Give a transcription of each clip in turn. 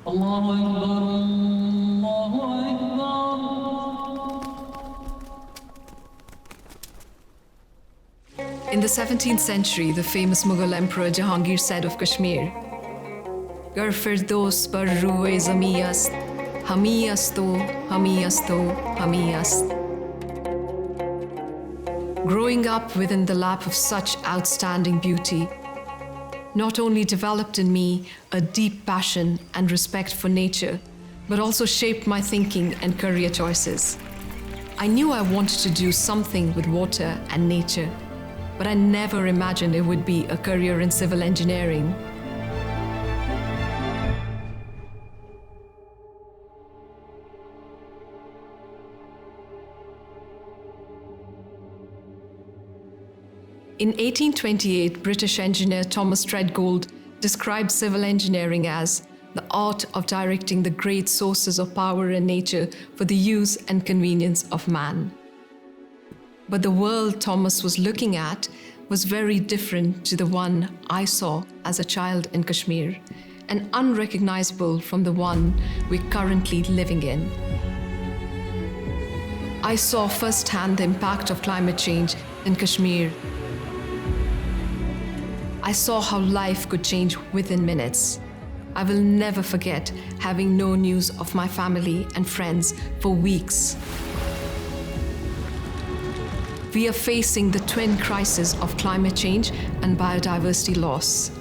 Allahu Akbar, Allahu Akbar. In the 17th century, the famous Mughal emperor Jahangir said of Kashmir, Gar firdos par ruhe zami ast, hami asto, hami asto, hami ast. Growing up within the lap of such outstanding beauty, not only developed in me a deep passion and respect for nature, but also shaped my thinking and career choices. I knew I wanted to do something with water and nature, but I never imagined it would be a career in civil engineering. In 1828, British engineer Thomas Treadgold described civil engineering as the art of directing the great sources of power in nature for the use and convenience of man. But the world Thomas was looking at was very different to the one I saw as a child in Kashmir, and unrecognizable from the one we're currently living in. I saw firsthand the impact of climate change in Kashmir. I saw how life could change within minutes. I will never forget having no news of my family and friends for weeks. We are facing the twin crises of climate change and biodiversity loss.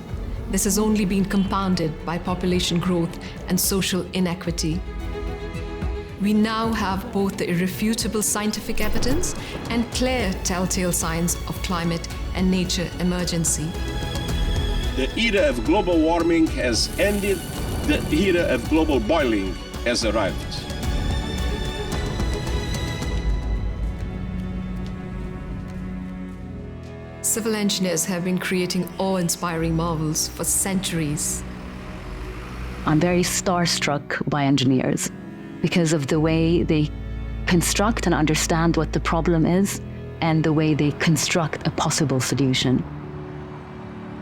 This has only been compounded by population growth and social inequity. We now have both the irrefutable scientific evidence and clear telltale signs of climate and nature emergency. The era of global warming has ended. The era of global boiling has arrived. Civil engineers have been creating awe-inspiring marvels for centuries. I'm very starstruck by engineers because of the way they construct and understand what the problem is and the way they construct a possible solution.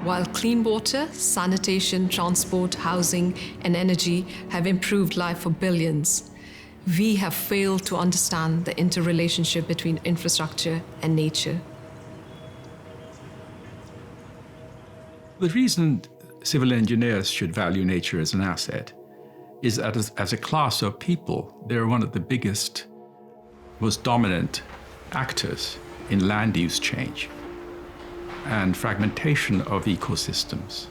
While clean water, sanitation, transport, housing, and energy have improved life for billions, we have failed to understand the interrelationship between infrastructure and nature. The reason civil engineers should value nature as an asset is that as a class of people, they're one of the biggest, most dominant actors in land use change and fragmentation of ecosystems.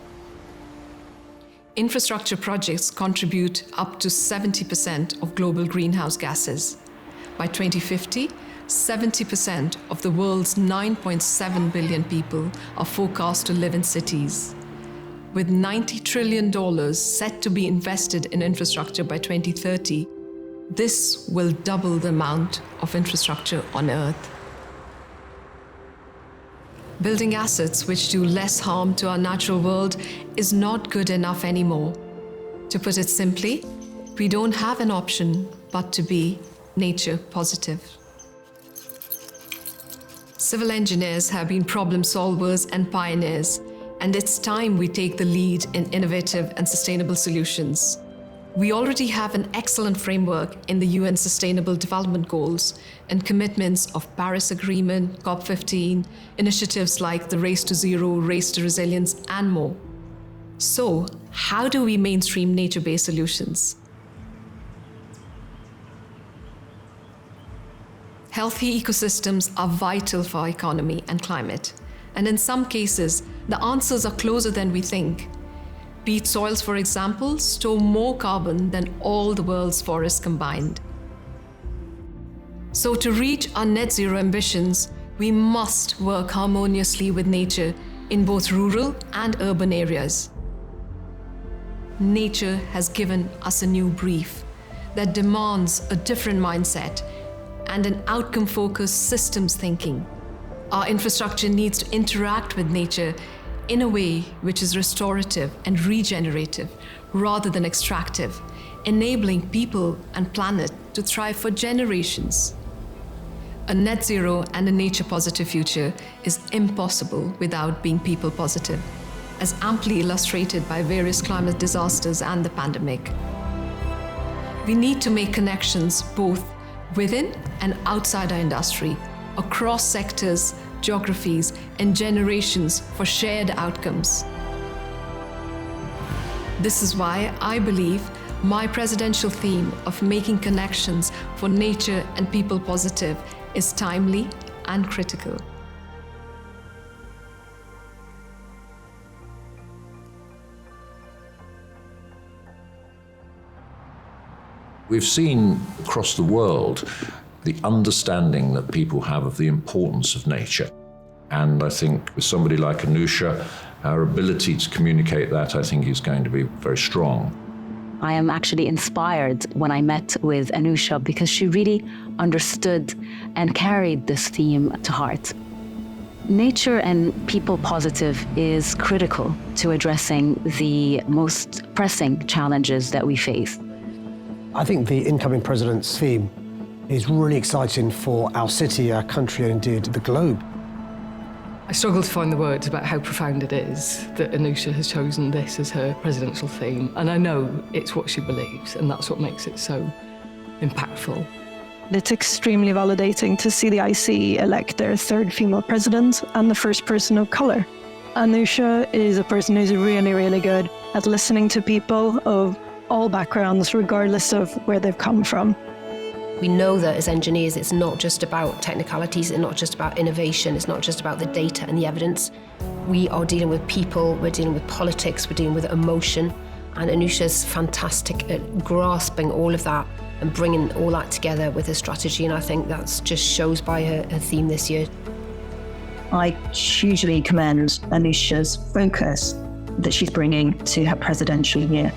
Infrastructure projects contribute up to 70% of global greenhouse gases. By 2050, 70% of the world's 9.7 billion people are forecast to live in cities. With $90 trillion set to be invested in infrastructure by 2030, this will double the amount of infrastructure on Earth. Building assets which do less harm to our natural world is not good enough anymore. To put it simply, we don't have an option but to be nature positive. Civil engineers have been problem solvers and pioneers, and it's time we take the lead in innovative and sustainable solutions. We already have an excellent framework in the UN Sustainable Development Goals and commitments of Paris Agreement, COP15, initiatives like the Race to Zero, Race to Resilience, and more. So, how do we mainstream nature-based solutions? Healthy ecosystems are vital for our economy and climate, and in some cases, the answers are closer than we think. Peat soils, for example, store more carbon than all the world's forests combined. So to reach our net zero ambitions, we must work harmoniously with nature in both rural and urban areas. Nature has given us a new brief that demands a different mindset and an outcome-focused systems thinking. Our infrastructure needs to interact with nature in a way which is restorative and regenerative rather than extractive, enabling people and planet to thrive for generations. A net zero and a nature positive future is impossible without being people positive, as amply illustrated by various climate disasters and the pandemic. We need to make connections both within and outside our industry, across sectors, geographies, and generations for shared outcomes. This is why I believe my presidential theme of making connections for nature and people positive is timely and critical. We've seen across the world the understanding that people have of the importance of nature. And I think with somebody like Anusha, our ability to communicate that, I think, is going to be very strong. I am actually inspired when I met with Anusha because she really understood and carried this theme to heart. Nature and people positive is critical to addressing the most pressing challenges that we face. I think the incoming president's theme is really exciting for our city, our country, and indeed the globe. I struggle to find the words about how profound it is that Anusha has chosen this as her presidential theme. And I know it's what she believes, and that's what makes it so impactful. It's extremely validating to see the IC elect their third female president and the first person of colour. Anusha is a person who's really, really good at listening to people of all backgrounds, regardless of where they've come from. We know that as engineers, it's not just about technicalities, it's not just about innovation, it's not just about the data and the evidence. We are dealing with people, we're dealing with politics, we're dealing with emotion, and Anusha's fantastic at grasping all of that and bringing all that together with her strategy, and I think that just shows by her theme this year. I hugely commend Anusha's focus that she's bringing to her presidential year.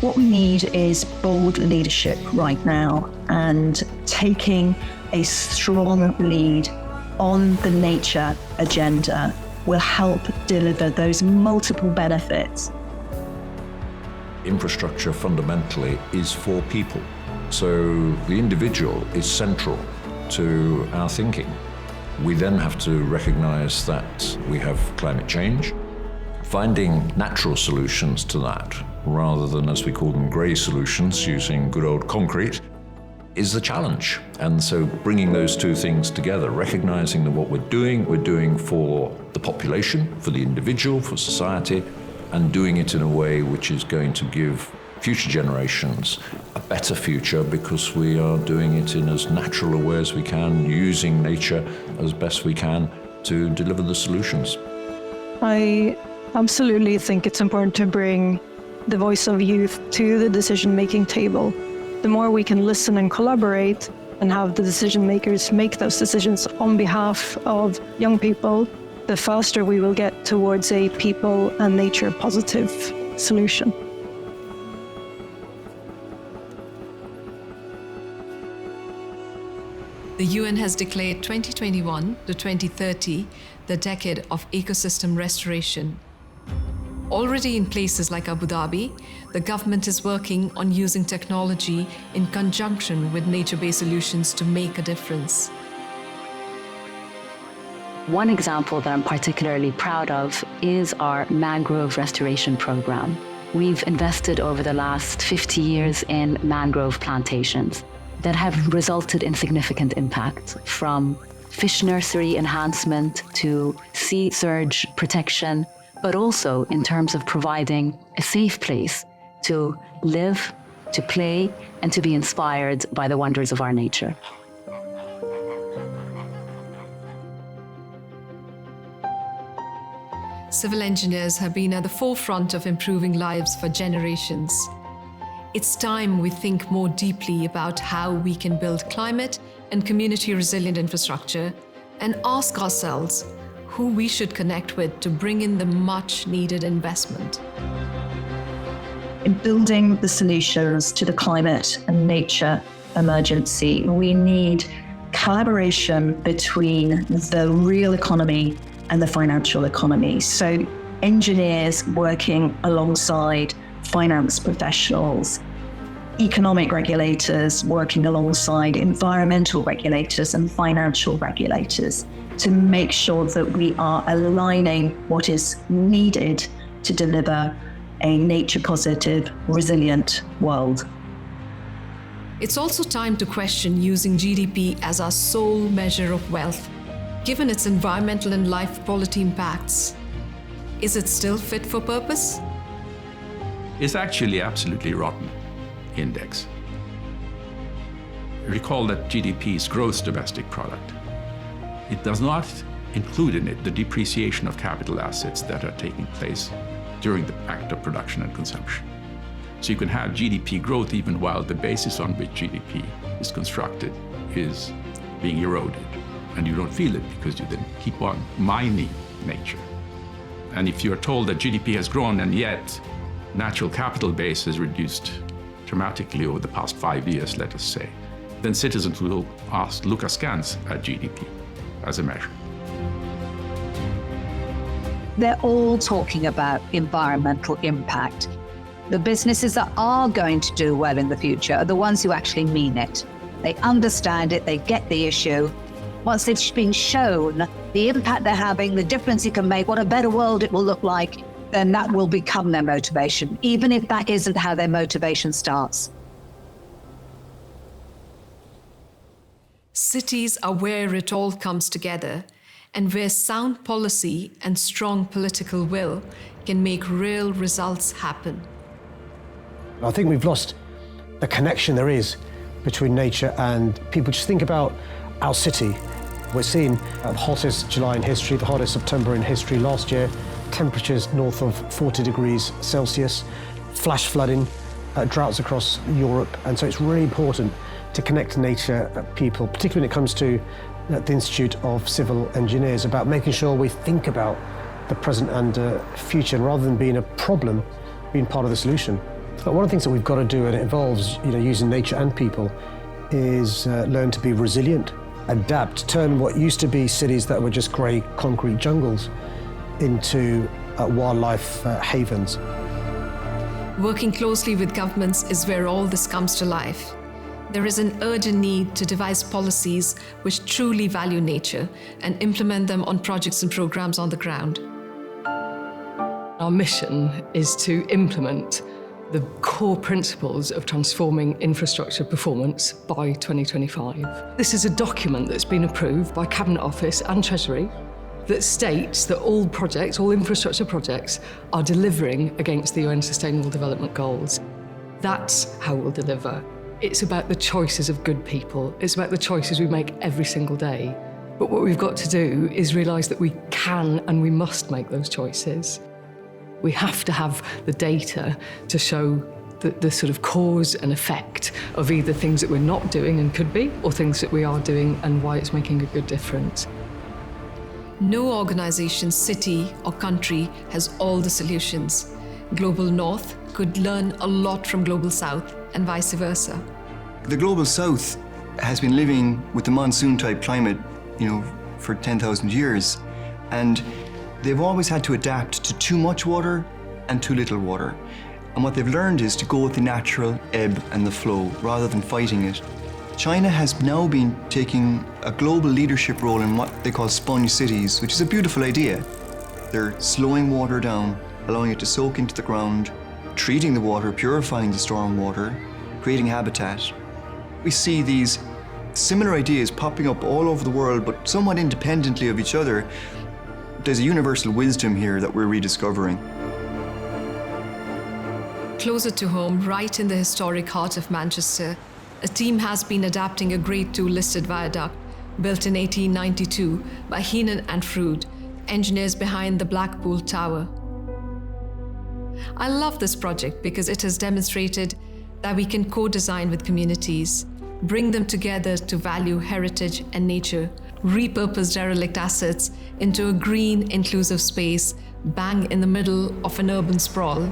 What we need is bold leadership right now, and taking a strong lead on the nature agenda will help deliver those multiple benefits. Infrastructure fundamentally is for people. So the individual is central to our thinking. We then have to recognize that we have climate change. Finding natural solutions to that, rather than, as we call them, grey solutions using good old concrete, is the challenge. And so bringing those two things together, recognizing that what we're doing for the population, for the individual, for society, and doing it in a way which is going to give future generations a better future, because we are doing it in as natural a way as we can, using nature as best we can to deliver the solutions. I absolutely think it's important to bring the voice of youth to the decision-making table. The more we can listen and collaborate and have the decision makers make those decisions on behalf of young people, the faster we will get towards a people and nature positive solution. The UN has declared 2021 to 2030 the decade of ecosystem restoration. Already in places like Abu Dhabi, the government is working on using technology in conjunction with nature-based solutions to make a difference. One example that I'm particularly proud of is our mangrove restoration program. We've invested over the last 50 years in mangrove plantations that have resulted in significant impact, from fish nursery enhancement to sea surge protection, but also in terms of providing a safe place to live, to play, and to be inspired by the wonders of our nature. Civil engineers have been at the forefront of improving lives for generations. It's time we think more deeply about how we can build climate and community-resilient infrastructure, and ask ourselves who we should connect with to bring in the much-needed investment. In building the solutions to the climate and nature emergency, we need collaboration between the real economy and the financial economy. So engineers working alongside finance professionals, economic regulators working alongside environmental regulators and financial regulators to make sure that we are aligning what is needed to deliver a nature-positive, resilient world. It's also time to question using GDP as our sole measure of wealth, given its environmental and life quality impacts. Is it still fit for purpose? It's actually absolutely rotten index. Recall that GDP is gross domestic product. It does not include in it the depreciation of capital assets that are taking place during the act of production and consumption. So you can have GDP growth even while the basis on which GDP is constructed is being eroded. And you don't feel it because you then keep on mining nature. And if you're told that GDP has grown and yet natural capital base has reduced dramatically over the past 5 years, let us say, then citizens will look askance at GDP as a measure. They're all talking about environmental impact. The businesses that are going to do well in the future are the ones who actually mean it. They understand it, they get the issue. Once they've been shown the impact they're having, the difference it can make, what a better world it will look like, then that will become their motivation, even if that isn't how their motivation starts. Cities are where it all comes together, and where sound policy and strong political will can make real results happen. I think we've lost the connection there is between nature and people. Just think about our city. We're seeing the hottest July in history, the hottest September in history last year, temperatures north of 40 degrees Celsius, flash flooding, droughts across Europe. And so it's really important to connect nature people, particularly when it comes to the Institute of Civil Engineers, about making sure we think about the present and future, and rather than being a problem, being part of the solution. But one of the things that we've got to do, and it involves using nature and people, is learn to be resilient, adapt, turn what used to be cities that were just grey concrete jungles into wildlife havens. Working closely with governments is where all this comes to life. There is an urgent need to devise policies which truly value nature and implement them on projects and programs on the ground. Our mission is to implement the core principles of transforming infrastructure performance by 2025. This is a document that's been approved by Cabinet Office and Treasury that states that all projects, all infrastructure projects, are delivering against the UN Sustainable Development Goals. That's how we'll deliver. It's about the choices of good people. It's about the choices we make every single day. But what we've got to do is realise that we can and we must make those choices. We have to have the data to show the sort of cause and effect of either things that we're not doing and could be, or things that we are doing and why it's making a good difference. No organisation, city or country has all the solutions. Global North could learn a lot from Global South and vice versa. The Global South has been living with the monsoon-type climate, for 10,000 years. And they've always had to adapt to too much water and too little water. And what they've learned is to go with the natural ebb and the flow rather than fighting it. China has now been taking a global leadership role in what they call sponge cities, which is a beautiful idea. They're slowing water down, allowing it to soak into the ground, treating the water, purifying the storm water, creating habitat. We see these similar ideas popping up all over the world, but somewhat independently of each other. There's a universal wisdom here that we're rediscovering. Closer to home, right in the historic heart of Manchester, a team has been adapting a Grade 2 listed viaduct built in 1892 by Heenan and Froude, engineers behind the Blackpool Tower. I love this project because it has demonstrated that we can co-design with communities, bring them together to value heritage and nature, repurpose derelict assets into a green, inclusive space bang in the middle of an urban sprawl.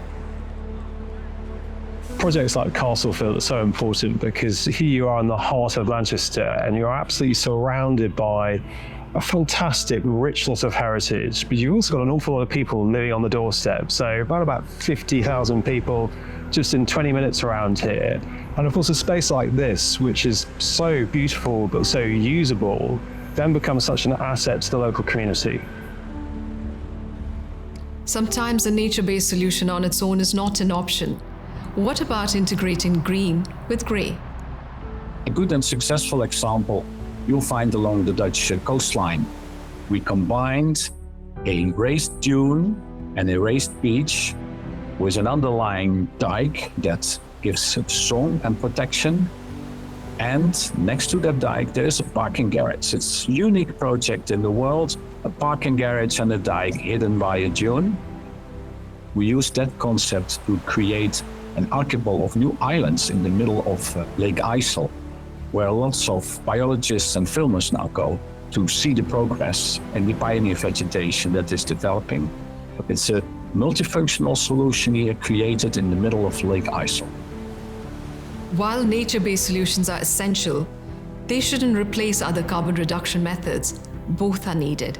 Projects like Castlefield are so important because here you are in the heart of Manchester and you're absolutely surrounded by a fantastic richness of heritage, but you've also got an awful lot of people living on the doorstep. So about 50,000 people just in 20 minutes around here. And of course, a space like this, which is so beautiful but so usable, then becomes such an asset to the local community. Sometimes a nature-based solution on its own is not an option. What about integrating green with grey? A good and successful example you'll find along the Dutch coastline. We combined a raised dune and a raised beach with an underlying dike that gives song and protection. And next to that dike, there is a parking garage. It's a unique project in the world, a parking garage and a dike hidden by a dune. We used that concept to create an archipel of new islands in the middle of Lake IJssel, where lots of biologists and filmers now go to see the progress and the pioneer vegetation that is developing. It's a multifunctional solution here created in the middle of Lake IJssel. While nature-based solutions are essential, they shouldn't replace other carbon reduction methods. Both are needed.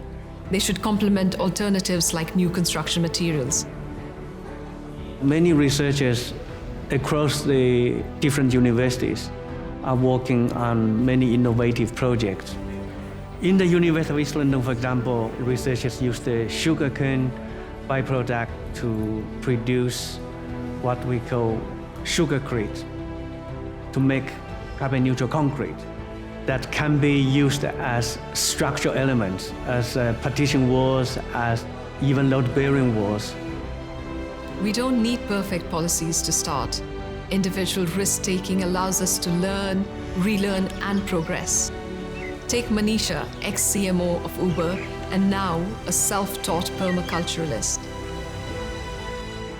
They should complement alternatives like new construction materials. Many researchers across the different universities are working on many innovative projects. In the University of East London, for example, researchers use the sugarcane byproduct to produce what we call sugarcrete, to make carbon neutral concrete that can be used as structural elements, as partition walls, as even load-bearing walls. We don't need perfect policies to start. Individual risk-taking allows us to learn, relearn, and progress. Take Manisha, ex-CMO of Uber, and now a self-taught permaculturalist.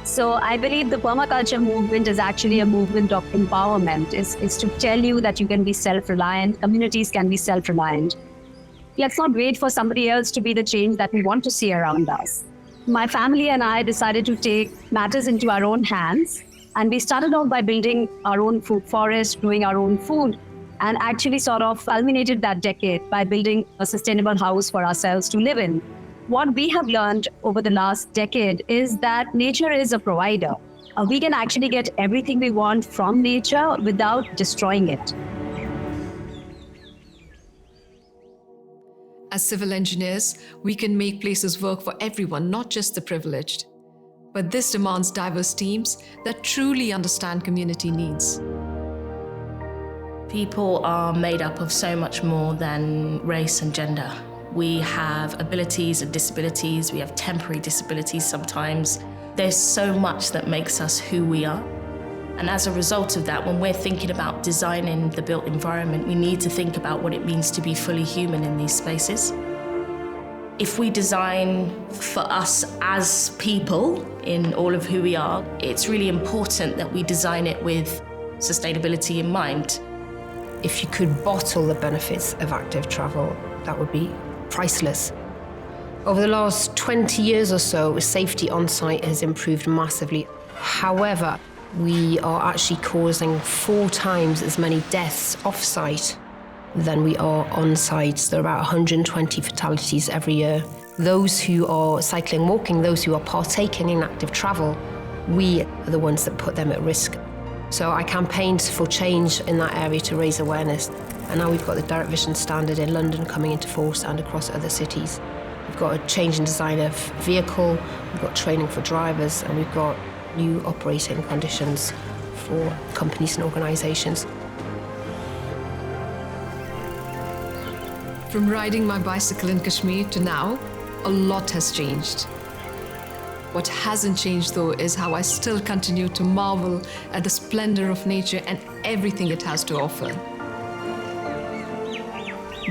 So I believe the permaculture movement is actually a movement of empowerment. It's to tell you that you can be self-reliant, communities can be self-reliant. Let's not wait for somebody else to be the change that we want to see around us. My family and I decided to take matters into our own hands, and we started off by building our own food forest, growing our own food, and actually sort of culminated that decade by building a sustainable house for ourselves to live in. What we have learned over the last decade is that nature is a provider. We can actually get everything we want from nature without destroying it. As civil engineers, we can make places work for everyone, not just the privileged. But this demands diverse teams that truly understand community needs. People are made up of so much more than race and gender. We have abilities and disabilities, we have temporary disabilities sometimes. There's so much that makes us who we are. And as a result of that, when we're thinking about designing the built environment, we need to think about what it means to be fully human in these spaces. If we design for us as people in all of who we are, it's really important that we design it with sustainability in mind. If you could bottle the benefits of active travel, that would be priceless. Over the last 20 years or so, safety on site has improved massively. However, we are actually causing 4 times as many deaths off-site than we are on-site. So there are about 120 fatalities every year. Those who are cycling, walking, those who are partaking in active travel, we are the ones that put them at risk. So I campaigned for change in that area to raise awareness. And now we've got the Direct Vision standard in London coming into force and across other cities. We've got a change in design of vehicle, we've got training for drivers, and we've got new operating conditions for companies and organisations. From riding my bicycle in Kashmir to now, a lot has changed. What hasn't changed, though, is how I still continue to marvel at the splendor of nature and everything it has to offer.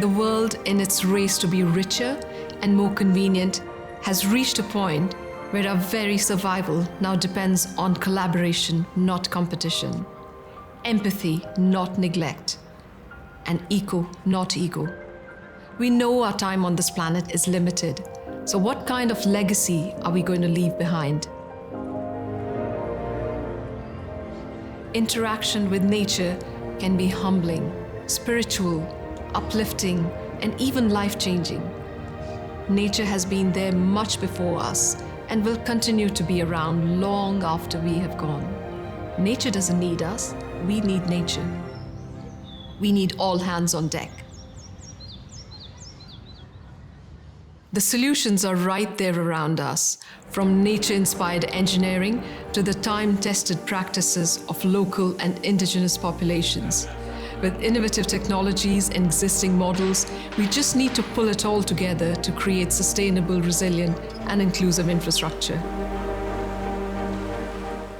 The world, in its race to be richer and more convenient, has reached a point where our very survival now depends on collaboration, not competition, empathy, not neglect, and eco, not ego. We know our time on this planet is limited, so what kind of legacy are we going to leave behind? Interaction with nature can be humbling, spiritual, uplifting, and even life-changing. Nature has been there much before us and will continue to be around long after we have gone. Nature doesn't need us, we need nature. We need all hands on deck. The solutions are right there around us, from nature-inspired engineering to the time-tested practices of local and indigenous populations. With innovative technologies and existing models, we just need to pull it all together to create sustainable, resilient, and inclusive infrastructure.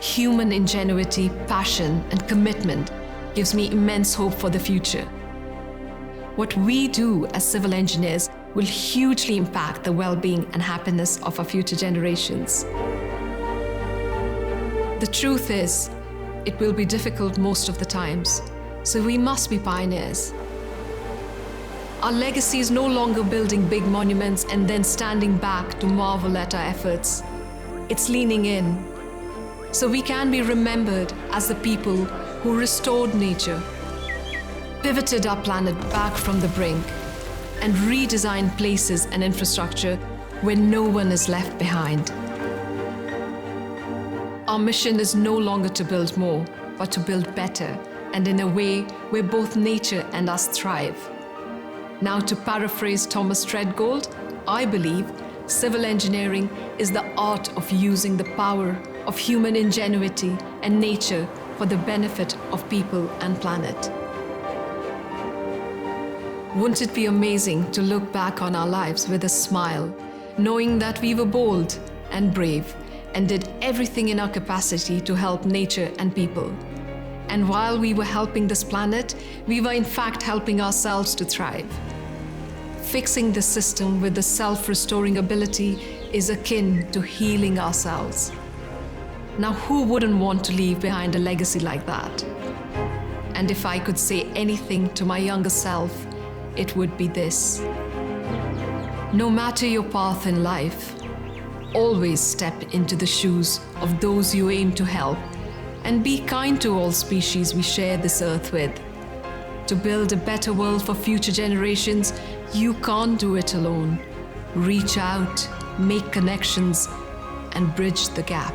Human ingenuity, passion, and commitment gives me immense hope for the future. What we do as civil engineers will hugely impact the well-being and happiness of our future generations. The truth is, it will be difficult most of the times, so we must be pioneers. Our legacy is no longer building big monuments and then standing back to marvel at our efforts. It's leaning in, so we can be remembered as the people who restored nature, pivoted our planet back from the brink, and redesigned places and infrastructure where no one is left behind. Our mission is no longer to build more, but to build better, and in a way where both nature and us thrive. Now, to paraphrase Thomas Treadgold, I believe civil engineering is the art of using the power of human ingenuity and nature for the benefit of people and planet. Wouldn't it be amazing to look back on our lives with a smile, knowing that we were bold and brave and did everything in our capacity to help nature and people? And while we were helping this planet, we were in fact helping ourselves to thrive. Fixing the system with the self-restoring ability is akin to healing ourselves. Now, who wouldn't want to leave behind a legacy like that? And if I could say anything to my younger self, it would be this: no matter your path in life, always step into the shoes of those you aim to help, and be kind to all species we share this earth with. To build a better world for future generations, you can't do it alone. Reach out, make connections, and bridge the gap.